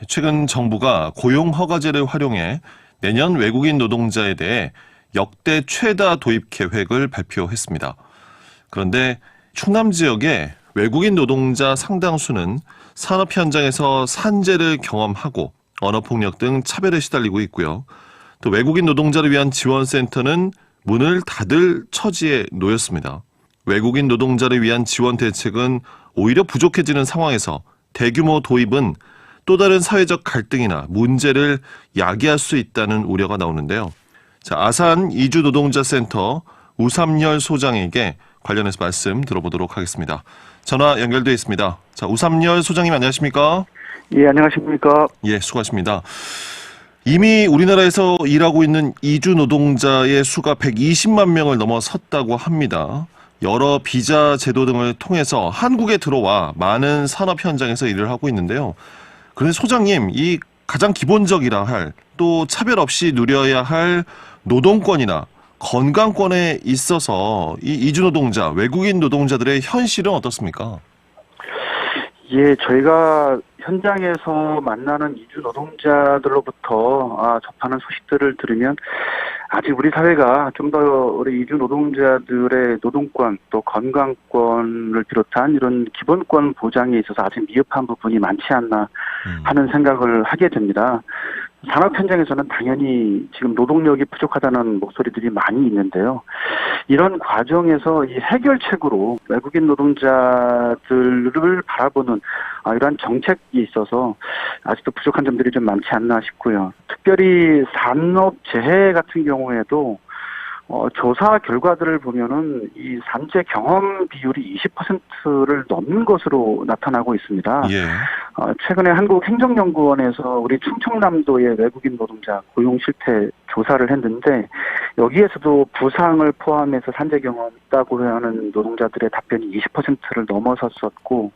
최근 정부가 고용허가제를 활용해 내년 외국인 노동자에 대해 역대 최다 도입 계획을 발표했습니다. 그런데 충남 지역의 외국인 노동자 상당수는 산업 현장에서 산재를 경험하고 언어폭력 등 차별에 시달리고 있고요. 또 외국인 노동자를 위한 지원센터는 문을 닫을 처지에 놓였습니다. 외국인 노동자를 위한 지원 대책은 오히려 부족해지는 상황에서 대규모 도입은 또 다른 사회적 갈등이나 문제를 야기할 수 있다는 우려가 나오는데요. 자, 아산 이주노동자센터 우삼열 소장에게 관련해서 말씀 들어보도록 하겠습니다. 전화 연결되어 있습니다. 자, 우삼열 소장님 안녕하십니까? 예, 안녕하십니까? 예, 수고하십니다. 이미 우리나라에서 일하고 있는 이주 노동자의 수가 120만 명을 넘어섰다고 합니다. 여러 비자 제도 등을 통해서 한국에 들어와 많은 산업 현장에서 일을 하고 있는데요. 그런데 소장님, 이 가장 기본적이라 할 또 차별 없이 누려야 할 노동권이나 건강권에 있어서 이 이주 노동자, 외국인 노동자들의 현실은 어떻습니까? 예, 저희가 현장에서 만나는 이주 노동자들로부터 접하는 소식들을 들으면 아직 우리 사회가 좀 더 우리 이주 노동자들의 노동권 또 건강권을 비롯한 이런 기본권 보장에 있어서 아직 미흡한 부분이 많지 않나 하는 생각을 하게 됩니다. 산업 현장에서는 당연히 지금 노동력이 부족하다는 목소리들이 많이 있는데요. 이런 과정에서 이 해결책으로 외국인 노동자들을 바라보는 이러한 정책이 있어서 아직도 부족한 점들이 좀 많지 않나 싶고요. 특별히 산업재해 같은 경우에도 조사 결과들을 보면은 이 산재 경험 비율이 20%를 넘는 것으로 나타나고 있습니다. 예. 최근에 한국행정연구원에서 우리 충청남도의 외국인 노동자 고용 실태 조사를 했는데 여기에서도 부상을 포함해서 산재 경험이 있다고 하는 노동자들의 답변이 20%를 넘어섰었고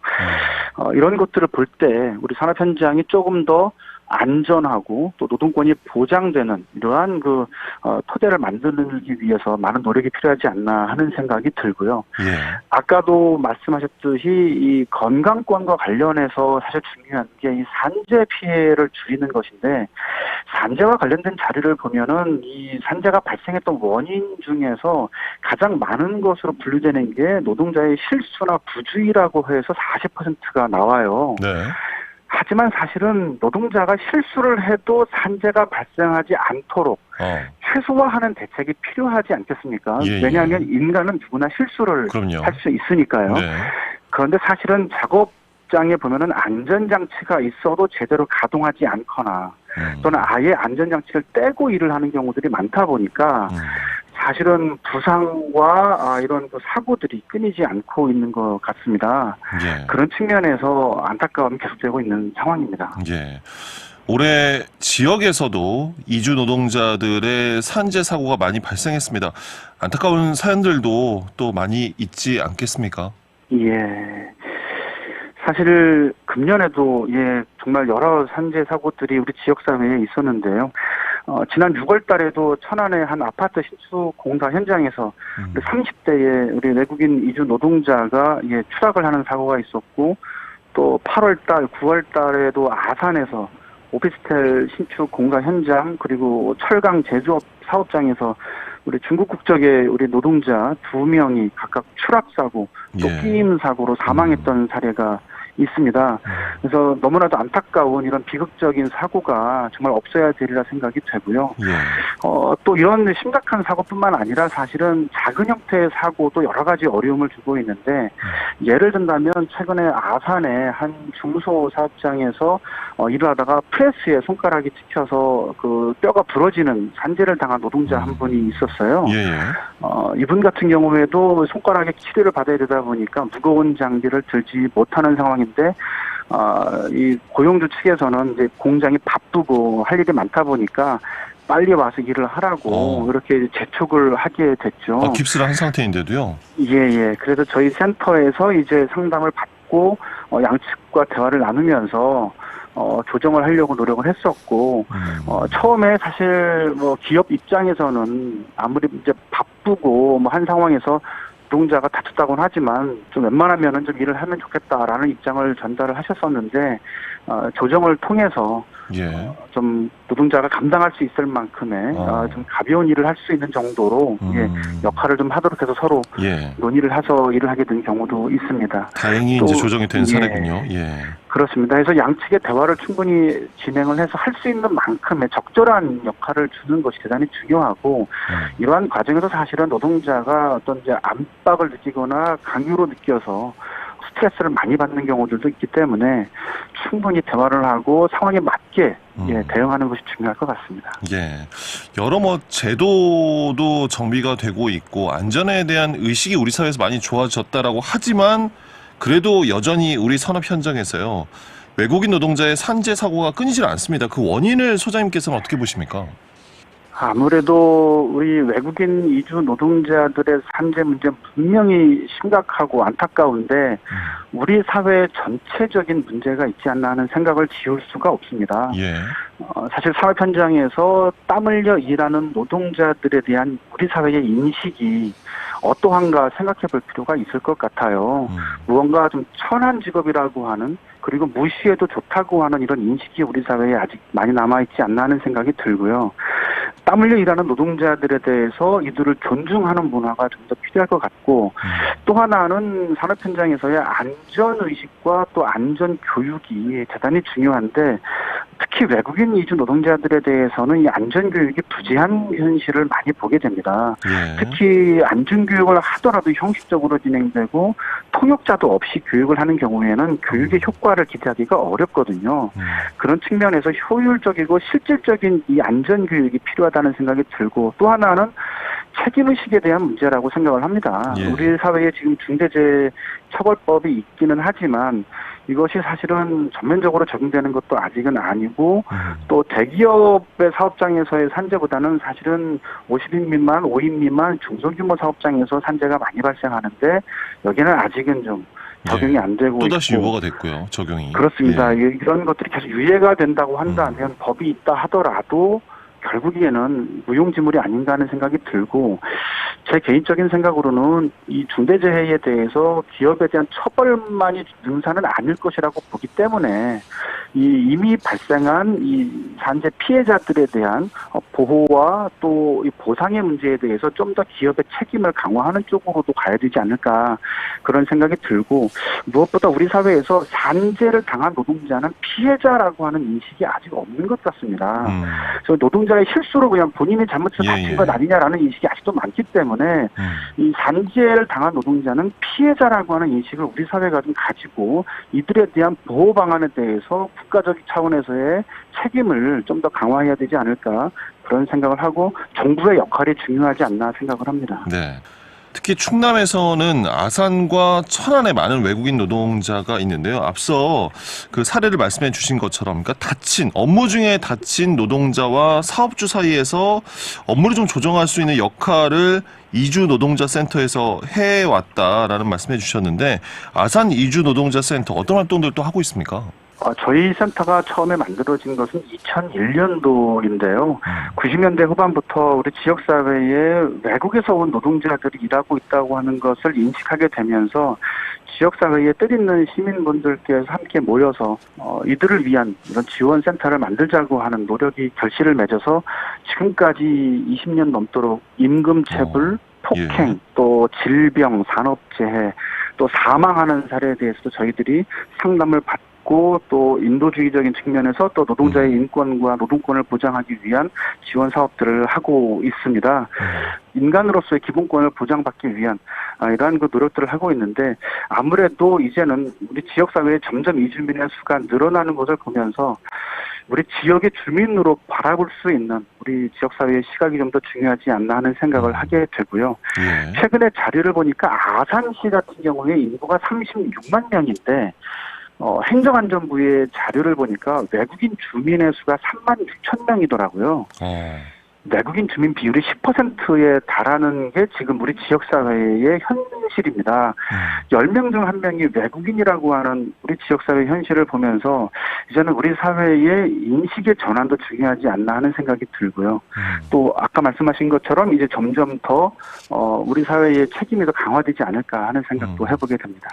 이런 것들을 볼 때 우리 산업 현장이 조금 더 안전하고 또 노동권이 보장되는 이러한 토대를 만들기 위해서 많은 노력이 필요하지 않나 하는 생각이 들고요. 예. 아까도 말씀하셨듯이 이 건강권과 관련해서 사실 중요한 게 이 산재 피해를 줄이는 것인데 산재와 관련된 자료를 보면은 이 산재가 발생했던 원인 중에서 가장 많은 것으로 분류되는 게 노동자의 실수나 부주의라고 해서 40%가 나와요. 네. 하지만 사실은 노동자가 실수를 해도 산재가 발생하지 않도록 최소화하는 대책이 필요하지 않겠습니까? 예, 왜냐하면 인간은 누구나 실수를 할 수 있으니까요. 네. 그런데 사실은 작업장에 보면은 안전장치가 있어도 제대로 가동하지 않거나 또는 아예 안전장치를 떼고 일을 하는 경우들이 많다 보니까 사실은 부상과 이런 사고들이 끊이지 않고 있는 것 같습니다. 예. 그런 측면에서 안타까움이 계속되고 있는 상황입니다. 예. 올해 지역에서도 이주 노동자들의 산재 사고가 많이 발생했습니다. 안타까운 사연들도 또 많이 있지 않겠습니까? 예. 사실 금년에도 정말 여러 산재 사고들이 우리 지역 사회에 있었는데요. 지난 6월 달에도 천안의 한 아파트 신축 공사 현장에서 우리 30대의 우리 외국인 이주 노동자가 추락을 하는 사고가 있었고 또 8월 달, 9월 달에도 아산에서 오피스텔 신축 공사 현장 그리고 철강 제조업 사업장에서 우리 중국 국적의 우리 노동자 2명이 각각 추락 사고 또 끼임 사고로 사망했던 사례가 있습니다. 그래서 너무나도 안타까운 이런 비극적인 사고가 정말 없어야 되리라 생각이 되고요. 또 이런 심각한 사고뿐만 아니라 사실은 작은 형태의 사고도 여러 가지 어려움을 주고 있는데 예를 든다면 최근에 아산의 한 중소 사업장에서 일을 하다가 프레스에 손가락이 찍혀서 뼈가 부러지는 산재를 당한 노동자 한 분이 있었어요. 이분 같은 경우에도 손가락에 치료를 받아야 되다 보니까 무거운 장비를 들지 못하는 상황인데 이 고용주 측에서는 이제 공장이 바쁘고 할 일이 많다 보니까 빨리 와서 일을 하라고 이렇게 재촉을 하게 됐죠. 깁스를 한 상태인데도요? 예. 그래서 저희 센터에서 이제 상담을 받고 양측과 대화를 나누면서 조정을 하려고 노력을 했었고 처음에 사실 기업 입장에서는 아무리 이제 바쁘고 한 상황에서 노동자가 다쳤다고는 하지만 좀 웬만하면은 좀 일을 하면 좋겠다라는 입장을 전달을 하셨었는데 조정을 통해서 예. 좀 노동자가 감당할 수 있을 만큼의 좀 가벼운 일을 할 수 있는 정도로 역할을 좀 하도록 해서 서로 예. 논의를 해서 일을 하게 된 경우도 있습니다. 다행히 또, 이제 조정이 된 예. 사례군요. 예. 그렇습니다. 그래서 양측의 대화를 충분히 진행을 해서 할 수 있는 만큼의 적절한 역할을 주는 것이 대단히 중요하고 이러한 과정에서 사실은 노동자가 어떤 이제 압박을 느끼거나 강요로 느껴서 스트레스를 많이 받는 경우들도 있기 때문에 충분히 대화를 하고 상황에 맞게 대응하는 것이 중요할 것 같습니다. 예. 여러 제도도 정비가 되고 있고 안전에 대한 의식이 우리 사회에서 많이 좋아졌다라고 하지만 그래도 여전히 우리 산업 현장에서요. 외국인 노동자의 산재 사고가 끊이질 않습니다. 그 원인을 소장님께서는 어떻게 보십니까? 아무래도 우리 외국인 이주 노동자들의 산재 문제는 분명히 심각하고 안타까운데 우리 사회 전체적인 문제가 있지 않나 하는 생각을 지울 수가 없습니다. 예. 사실 산업 현장에서 땀 흘려 일하는 노동자들에 대한 우리 사회의 인식이 어떠한가 생각해 볼 필요가 있을 것 같아요. 무언가 좀 천한 직업이라고 하는 그리고 무시해도 좋다고 하는 이런 인식이 우리 사회에 아직 많이 남아있지 않나 하는 생각이 들고요. 땀 흘려 일하는 노동자들에 대해서 이들을 존중하는 문화가 좀 더 필요할 것 같고 또 하나는 산업 현장에서의 안전의식과 또 안전교육이 대단히 중요한데 특히 외국인 이주 노동자들에 대해서는 이 안전교육이 부재한 현실을 많이 보게 됩니다. 예. 특히 안전교육을 하더라도 형식적으로 진행되고 통역자도 없이 교육을 하는 경우에는 교육의 효과를 기대하기가 어렵거든요. 그런 측면에서 효율적이고 실질적인 이 안전교육이 필요하다는 생각이 들고 또 하나는 책임의식에 대한 문제라고 생각을 합니다. 예. 우리 사회에 지금 중대재해처벌법이 있기는 하지만 이것이 사실은 전면적으로 적용되는 것도 아직은 아니고 또 대기업의 사업장에서의 산재보다는 사실은 50인 미만, 5인 미만 중소규모 사업장에서 산재가 많이 발생하는데 여기는 아직은 좀 적용이 안 되고 또다시 있고. 유보가 됐고요. 적용이. 그렇습니다. 예. 이런 것들이 계속 유예가 된다고 한다면 법이 있다 하더라도 결국에는 무용지물이 아닌가 하는 생각이 들고 제 개인적인 생각으로는 이 중대재해에 대해서 기업에 대한 처벌만이 능사는 아닐 것이라고 보기 때문에 이미 발생한 이 산재 피해자들에 대한 보호와 또 이 보상의 문제에 대해서 좀 더 기업의 책임을 강화하는 쪽으로도 가야 되지 않을까 그런 생각이 들고 무엇보다 우리 사회에서 산재를 당한 노동자는 피해자라고 하는 인식이 아직 없는 것 같습니다. 그래서 노동자의 실수로 그냥 본인이 잘못해서 다친 것 아니냐라는 인식이 아직도 많기 때문에 이 산재를 당한 노동자는 피해자라고 하는 인식을 우리 사회가 좀 가지고 이들에 대한 보호 방안에 대해서 국가적 차원에서의 책임을 좀 더 강화해야 되지 않을까 그런 생각을 하고 정부의 역할이 중요하지 않나 생각을 합니다. 네. 특히 충남에서는 아산과 천안에 많은 외국인 노동자가 있는데요. 앞서 그 사례를 말씀해 주신 것처럼 그러니까 업무 중에 다친 노동자와 사업주 사이에서 업무를 좀 조정할 수 있는 역할을 이주 노동자 센터에서 해왔다라는 말씀해 주셨는데 아산 이주 노동자 센터 어떤 활동들 또 하고 있습니까? 저희 센터가 처음에 만들어진 것은 2001년도인데요. 90년대 후반부터 우리 지역사회에 외국에서 온 노동자들이 일하고 있다고 하는 것을 인식하게 되면서 지역사회에 뜻있는 시민분들께서 함께 모여서 이들을 위한 이런 지원센터를 만들자고 하는 노력이 결실을 맺어서 지금까지 20년 넘도록 임금체불, 폭행, 또 질병, 산업재해, 또 사망하는 사례에 대해서도 저희들이 상담을 받고 또 인도주의적인 측면에서 또 노동자의 인권과 노동권을 보장하기 위한 지원 사업들을 하고 있습니다. 인간으로서의 기본권을 보장받기 위한 이러한 그 노력들을 하고 있는데 아무래도 이제는 우리 지역사회에 점점 이주민의 수가 늘어나는 것을 보면서 우리 지역의 주민으로 바라볼 수 있는 우리 지역사회의 시각이 좀 더 중요하지 않나 하는 생각을 하게 되고요. 예. 최근에 자료를 보니까 아산시 같은 경우에 인구가 36만 명인데 행정안전부의 자료를 보니까 외국인 주민의 수가 3만 6천 명이더라고요. 내국인 주민 비율이 10%에 달하는 게 지금 우리 지역사회의 현실입니다. 10명 중 1명이 외국인이라고 하는 우리 지역사회 현실을 보면서 이제는 우리 사회의 인식의 전환도 중요하지 않나 하는 생각이 들고요. 또 아까 말씀하신 것처럼 이제 점점 더 우리 사회의 책임이 더 강화되지 않을까 하는 생각도 해보게 됩니다.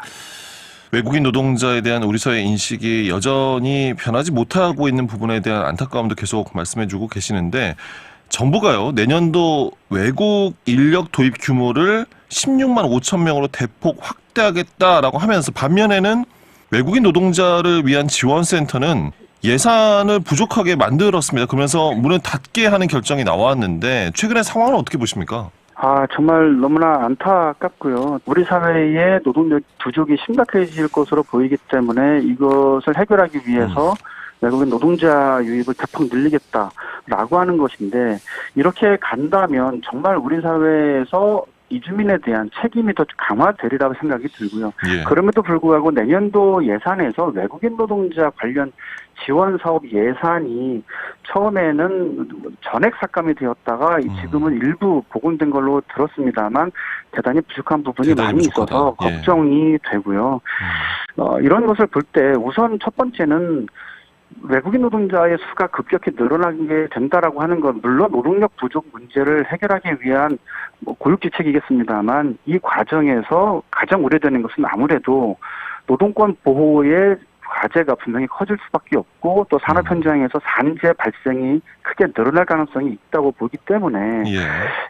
외국인 노동자에 대한 우리 사회의 인식이 여전히 변하지 못하고 있는 부분에 대한 안타까움도 계속 말씀해주고 계시는데 정부가요, 내년도 외국 인력 도입 규모를 16만 5천 명으로 대폭 확대하겠다라고 하면서 반면에는 외국인 노동자를 위한 지원센터는 예산을 부족하게 만들었습니다. 그러면서 문을 닫게 하는 결정이 나왔는데 최근의 상황은 어떻게 보십니까? 정말 너무나 안타깝고요. 우리 사회의 노동력 부족이 심각해질 것으로 보이기 때문에 이것을 해결하기 위해서 외국인 노동자 유입을 대폭 늘리겠다라고 하는 것인데 이렇게 간다면 정말 우리 사회에서 이주민에 대한 책임이 더 강화되리라고 생각이 들고요. 예. 그럼에도 불구하고 내년도 예산에서 외국인 노동자 관련 지원 사업 예산이 처음에는 전액 삭감이 되었다가 지금은 일부 복원된 걸로 들었습니다만 대단히 부족한 부분이 많이 있어서 걱정이 되고요. 이런 것을 볼 때 우선 첫 번째는 외국인 노동자의 수가 급격히 늘어나게 된다라고 하는 건 물론 노동력 부족 문제를 해결하기 위한 고육지책이겠습니다만 이 과정에서 가장 우려되는 것은 아무래도 노동권 보호의 과제가 분명히 커질 수밖에 없고 또 산업 현장에서 산재 발생이 크게 늘어날 가능성이 있다고 보기 때문에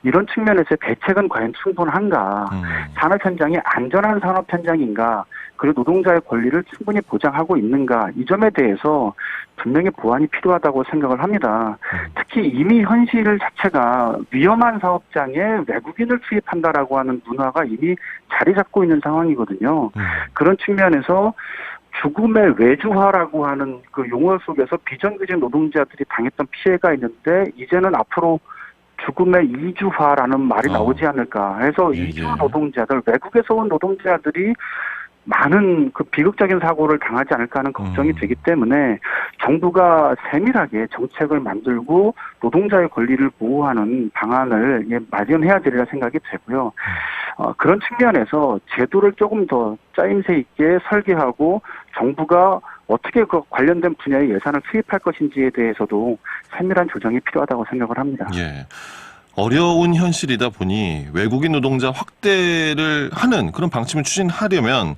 이런 측면에서 대책은 과연 충분한가, 산업 현장이 안전한 산업 현장인가, 그리고 노동자의 권리를 충분히 보장하고 있는가, 이 점에 대해서 분명히 보완이 필요하다고 생각을 합니다. 특히 이미 현실 자체가 위험한 사업장에 외국인을 투입한다라고 하는 문화가 이미 자리 잡고 있는 상황이거든요. 그런 측면에서 죽음의 외주화라고 하는 그 용어 속에서 비정규직 노동자들이 당했던 피해가 있는데 이제는 앞으로 죽음의 이주화라는 말이 나오지 않을까 해서 이주 노동자들, 외국에서 온 노동자들이 많은 그 비극적인 사고를 당하지 않을까 하는 걱정이 되기 때문에 정부가 세밀하게 정책을 만들고 노동자의 권리를 보호하는 방안을 마련해야 되리라 생각이 되고요. 그런 측면에서 제도를 조금 더 짜임새 있게 설계하고 정부가 어떻게 그 관련된 분야의 예산을 투입할 것인지에 대해서도 세밀한 조정이 필요하다고 생각을 합니다. 예. 어려운 현실이다 보니 외국인 노동자 확대를 하는 그런 방침을 추진하려면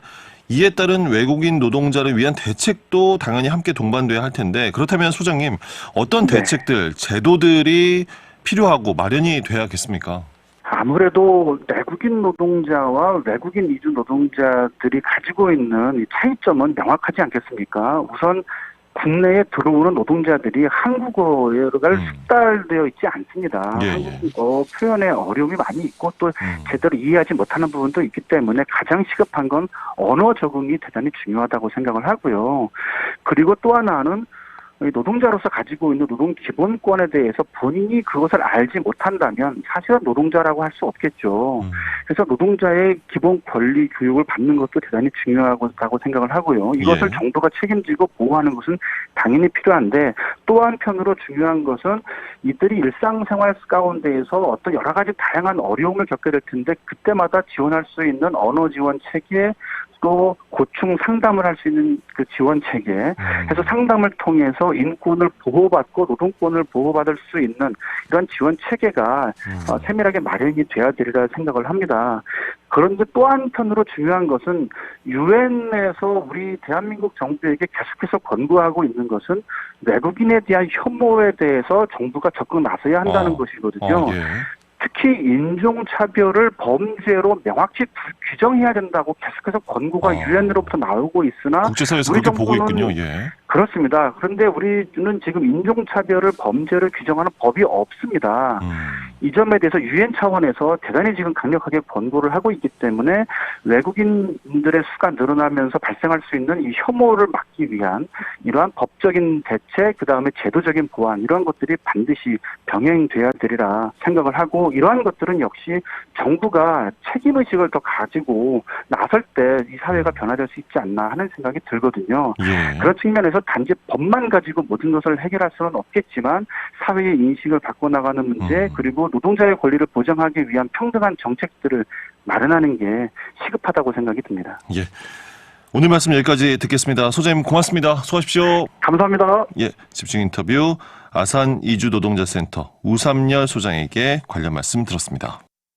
이에 따른 외국인 노동자를 위한 대책도 당연히 함께 동반돼야 할 텐데 그렇다면 소장님 어떤 대책들, 제도들이 필요하고 마련이 돼야겠습니까? 아무래도 내국인 노동자와 외국인 이주 노동자들이 가지고 있는 이 차이점은 명확하지 않겠습니까? 우선 국내에 들어오는 노동자들이 한국어에 숙달되어 있지 않습니다. 한국어 표현에 어려움이 많이 있고 또 제대로 이해하지 못하는 부분도 있기 때문에 가장 시급한 건 언어 적응이 대단히 중요하다고 생각을 하고요. 그리고 또 하나는 노동자로서 가지고 있는 노동 기본권에 대해서 본인이 그것을 알지 못한다면 사실은 노동자라고 할 수 없겠죠. 그래서 노동자의 기본 권리 교육을 받는 것도 대단히 중요하다고 생각을 하고요. 이것을 정부가 책임지고 보호하는 것은 당연히 필요한데 또 한편으로 중요한 것은 이들이 일상생활 가운데에서 어떤 여러 가지 다양한 어려움을 겪게 될 텐데 그때마다 지원할 수 있는 언어 지원 체계 또 고충 상담을 할 수 있는 그 지원 체계, 해서 상담을 통해서 인권을 보호받고 노동권을 보호받을 수 있는 이런 지원 체계가 세밀하게 마련이 돼야 되리라 생각을 합니다. 그런데 또 한편으로 중요한 것은 유엔에서 우리 대한민국 정부에게 계속해서 권고하고 있는 것은 외국인에 대한 혐오에 대해서 정부가 적극 나서야 한다는 것이거든요. 특히 인종차별을 범죄로 명확히 규정해야 된다고 계속해서 권고가 유엔으로부터 나오고 있으나 국제사회에서 그렇게 보고 있군요. 그렇습니다. 그런데 우리는 지금 인종차별을 범죄를 규정하는 법이 없습니다. 이 점에 대해서 유엔 차원에서 대단히 지금 강력하게 권고를 하고 있기 때문에 외국인들의 수가 늘어나면서 발생할 수 있는 이 혐오를 막기 위한 이러한 법적인 대책, 그다음에 제도적인 보완 이러한 것들이 반드시 병행돼야 되리라 생각을 하고 이러한 것들은 역시 정부가 책임의식을 더 가지고 나설 때 이 사회가 변화될 수 있지 않나 하는 생각이 들거든요. 예. 그런 측면에서 단지 법만 가지고 모든 것을 해결할 수는 없겠지만 사회의 인식을 바꿔나가는 문제 그리고 노동자의 권리를 보장하기 위한 평등한 정책들을 마련하는 게 시급하다고 생각이 듭니다. 예. 오늘 말씀 여기까지 듣겠습니다. 소장님 고맙습니다. 수고하십시오. 감사합니다. 예, 집중 인터뷰 아산 이주 노동자 센터 우삼열 소장에게 관련 말씀 들었습니다.